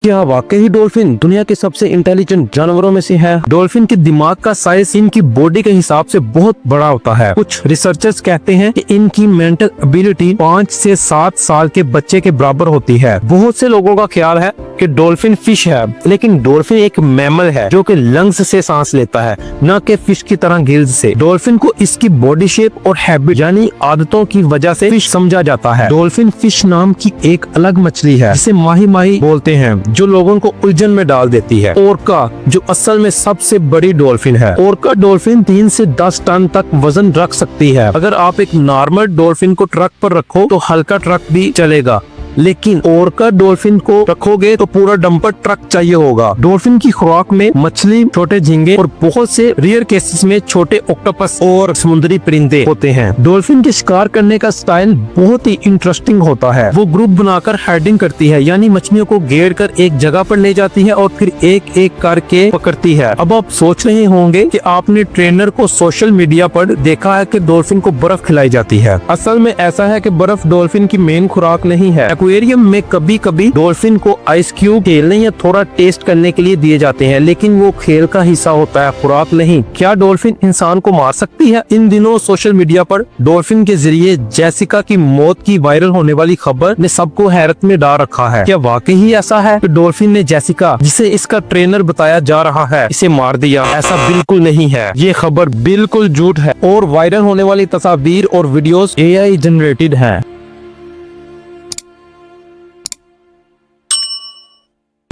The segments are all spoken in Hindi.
क्या वाकई डॉल्फिन दुनिया के सबसे इंटेलिजेंट जानवरों में से है? डॉल्फिन के दिमाग का साइज इनकी बॉडी के हिसाब से बहुत बड़ा होता है। कुछ रिसर्चर्स कहते हैं कि इनकी मेंटल एबिलिटी 5 से 7 साल के बच्चे के बराबर होती है। बहुत से लोगों का ख्याल है कि डॉल्फिन फिश है, लेकिन डॉल्फिन एक मैमल है जो कि लंग्स से सांस लेता है, न कि फिश की तरह गिल्स से। डॉल्फिन को इसकी बॉडी शेप और हैबिट यानी आदतों की वजह से फिश समझा जाता है। डॉल्फिन फिश नाम की एक अलग मछली है जिसे माही माही बोलते हैं, जो लोगों को उलझन में डाल देती है। ओरका जो असल में सबसे बड़ी डॉल्फिन है। ओरका डॉल्फिन 3 से 10 टन तक वजन रख सकती है। अगर आप एक नॉर्मल डॉल्फिन को ट्रक पर रखो तो हल्का ट्रक भी चलेगा, लेकिन ओरका डॉल्फिन को रखोगे तो पूरा डंपर ट्रक चाहिए होगा। डॉल्फिन की खुराक में मछली, छोटे झींगे और बहुत से रेयर केसेस में छोटे ऑक्टोपस और समुद्री परिंदे होते हैं। डॉल्फिन के शिकार करने का स्टाइल बहुत ही इंटरेस्टिंग होता है। वो ग्रुप बनाकर हाइडिंग करती है, यानी मछलियों को घेर कर एक जगह पर ले जाती है और फिर एक एक करके पकड़ती है। अब आप सोच रहे होंगे कि आपने ट्रेनर को सोशल मीडिया पर देखा है कि डॉल्फिन को बर्फ खिलाई जाती है। असल में ऐसा है कि बर्फ डॉल्फिन की मेन खुराक नहीं है। एक्वेरियम में कभी कभी डॉल्फिन को आइस क्यूब खेलने या थोड़ा टेस्ट करने के लिए दिए जाते हैं, लेकिन वो खेल का हिस्सा होता है, खुराक नहीं। क्या डॉल्फिन इंसान को मार सकती है? इन दिनों सोशल मीडिया पर डॉल्फिन के जरिए जेसिका की मौत की वायरल होने वाली खबर ने सबको हैरत में डाल रखा है। क्या वाकई ही ऐसा है कि डॉल्फिन ने जेसिका, जिसे इसका ट्रेनर बताया जा रहा है, इसे मार दिया? ऐसा बिल्कुल नहीं है। ये खबर बिल्कुल झूठ है और वायरल होने वाली तस्वीर और वीडियोस AI जनरेटेड है।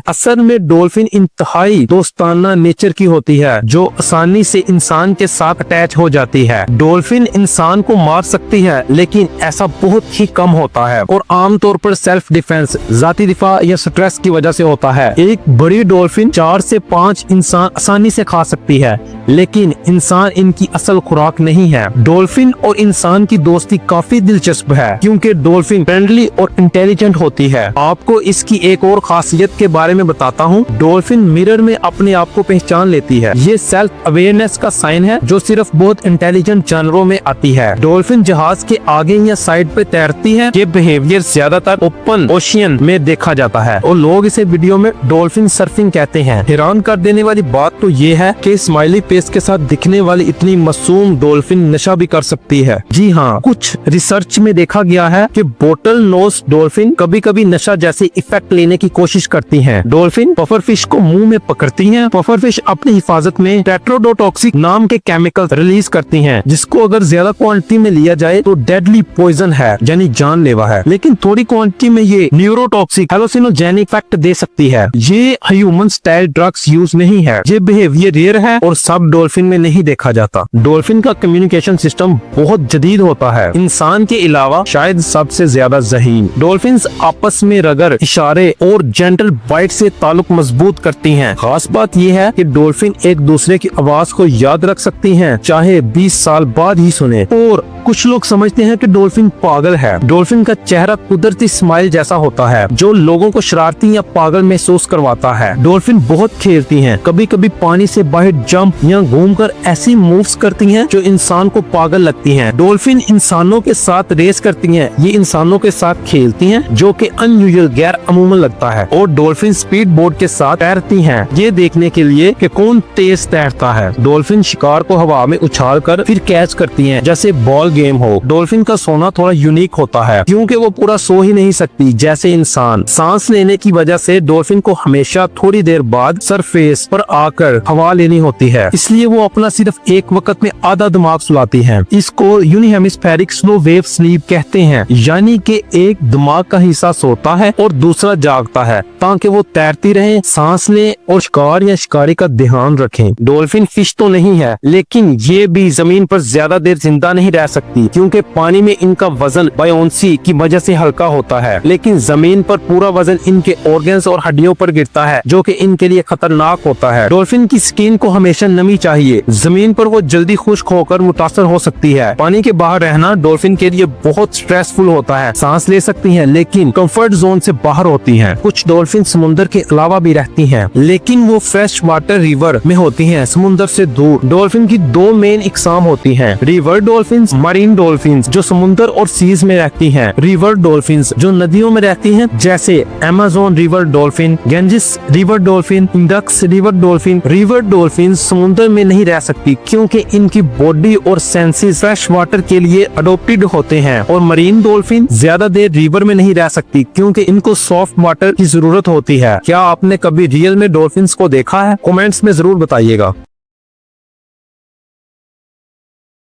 असल में डॉल्फिन इंतहाई दोस्ताना नेचर की होती है, जो आसानी से इंसान के साथ अटैच हो जाती है। डॉल्फिन इंसान को मार सकती है, लेकिन ऐसा बहुत ही कम होता है और आमतौर पर सेल्फ डिफेंस, जाती दिफा या स्ट्रेस की वजह से होता है। एक बड़ी डॉल्फिन 4 से 5 इंसान आसानी से खा सकती है, लेकिन इंसान इनकी असल खुराक नहीं है। डॉल्फिन और इंसान की दोस्ती काफी दिलचस्प है, क्योंकि डॉल्फिन फ्रेंडली और इंटेलिजेंट होती है। आपको इसकी एक और खासियत के बारे में बताता हूँ। डॉल्फिन मिरर में अपने आप को पहचान लेती है। ये सेल्फ अवेयरनेस का साइन है, जो सिर्फ बहुत इंटेलिजेंट जानवरों में आती है। डॉल्फिन जहाज के आगे या साइड पे तैरती है। ये बिहेवियर ज्यादातर ओपन ओशियन में देखा जाता है और लोग इसे वीडियो में डॉल्फिन सर्फिंग कहते हैं। हैरान कर देने वाली बात तो ये है कि स्माइली फेस के साथ दिखने वाली इतनी मासूम डॉल्फिन नशा भी कर सकती है। जी हाँ, कुछ रिसर्च में देखा गया है कि बोटल नोज डॉल्फिन कभी कभी नशा जैसे इफेक्ट लेने की कोशिश करती है। डॉल्फिन पफरफिश को मुंह में पकड़ती हैं। पफरफिश अपनी हिफाजत में टेट्रोडोटॉक्सिक नाम के केमिकल रिलीज करती हैं, जिसको अगर ज्यादा क्वांटिटी में लिया जाए तो डेडली पॉइजन है, यानी जानलेवा है। लेकिन थोड़ी क्वांटिटी में ये न्यूरोटॉक्सिक हेलोसिनोजेनिक इफेक्ट दे सकती है। ये ह्यूमन स्टाइल ड्रग्स यूज नहीं है। ये बिहेवियर रेयर है और सब डॉल्फिन में नहीं देखा जाता। डॉल्फिन का कम्युनिकेशन सिस्टम बहुत जदीद होता है, इंसान के अलावा शायद सबसे ज्यादा ज़हीन। डॉल्फिन्स आपस में रगर, इशारे और जेंटल बाइट से ताल्लुक मजबूत करती हैं। खास बात यह है कि डॉल्फिन एक दूसरे की आवाज को याद रख सकती हैं, चाहे 20 साल बाद ही सुने। और कुछ लोग समझते हैं कि डॉल्फिन पागल है। डॉल्फिन का चेहरा कुदरती स्माइल जैसा होता है, जो लोगों को शरारती या पागल महसूस करवाता है। डॉल्फिन बहुत खेलती हैं, कभी कभी पानी से बाहर जंप या घूमकर ऐसी मूव्स करती हैं जो इंसान को पागल लगती हैं। डॉल्फिन इंसानों के साथ रेस करती हैं, ये इंसानों के साथ खेलती हैं, जो कि अनयूजुअल, गैर अमूमन लगता है। और डॉल्फिन स्पीड बोट के साथ तैरती हैं, ये देखने के लिए कि कौन तेज तैरता है। डॉल्फिन शिकार को हवा में उछाल कर फिर कैच करती हैं, जैसे बॉल गेम हो। डॉल्फिन का सोना थोड़ा यूनिक होता है, क्योंकि वो पूरा सो ही नहीं सकती जैसे इंसान। सांस लेने की वजह से डॉल्फिन को हमेशा थोड़ी देर बाद सरफेस पर आकर हवा लेनी होती है, इसलिए वो अपना सिर्फ एक वक्त में आधा दिमाग सुलाती है। इसको यूनिहेमिस्फेरिक स्लो वेव स्लीप कहते हैं, यानी कि एक दिमाग का हिस्सा सोता है और दूसरा जागता है, ताकि वो तैरती रहे, सांस ले और शिकार या शिकारी का ध्यान रखें। डॉल्फिन फिश तो नहीं है, लेकिन ये भी जमीन पर ज्यादा देर जिंदा नहीं रह सकती, क्योंकि पानी में इनका वजन बायोन्सी की वजह से हल्का होता है, लेकिन जमीन पर पूरा वजन इनके ऑर्गन्स और हड्डियों पर गिरता है, जो कि इनके लिए खतरनाक होता है। डॉल्फिन की स्किन को हमेशा नमी चाहिए, जमीन पर वो जल्दी खुश्क होकर मुतासर हो सकती है। पानी के बाहर रहना डॉल्फिन के लिए बहुत स्ट्रेसफुल होता है। सांस ले सकती है, लेकिन कंफर्ट जोन से बाहर होती है। कुछ डॉल्फिन समुद्र समुद्र के अलावा भी रहती हैं, लेकिन वो फ्रेश वाटर रिवर में होती हैं, समुद्र से दूर। डॉल्फिन की दो मेन इकसाम होती हैं, रिवर डॉल्फिन्स, मरीन डॉल्फिन्स जो समुद्र और सीज में रहती हैं, रिवर डॉल्फिन्स जो नदियों में रहती हैं जैसे Amazon river dolphin, Ganges river dolphin, Indus river dolphin. River dolphin समुद्र में नहीं रह सकती क्योंकि इनकी बॉडी और सेंसेस फ्रेश वाटर के लिए अडोप्टेड होते हैं, और मरीन डॉल्फिन ज्यादा देर रिवर में नहीं रह सकती क्योंकि इनको सॉफ्ट वाटर की जरूरत होती है। क्या आपने कभी रियल में डॉल्फिन्स को देखा है? कमेंट्स में जरूर बताइएगा।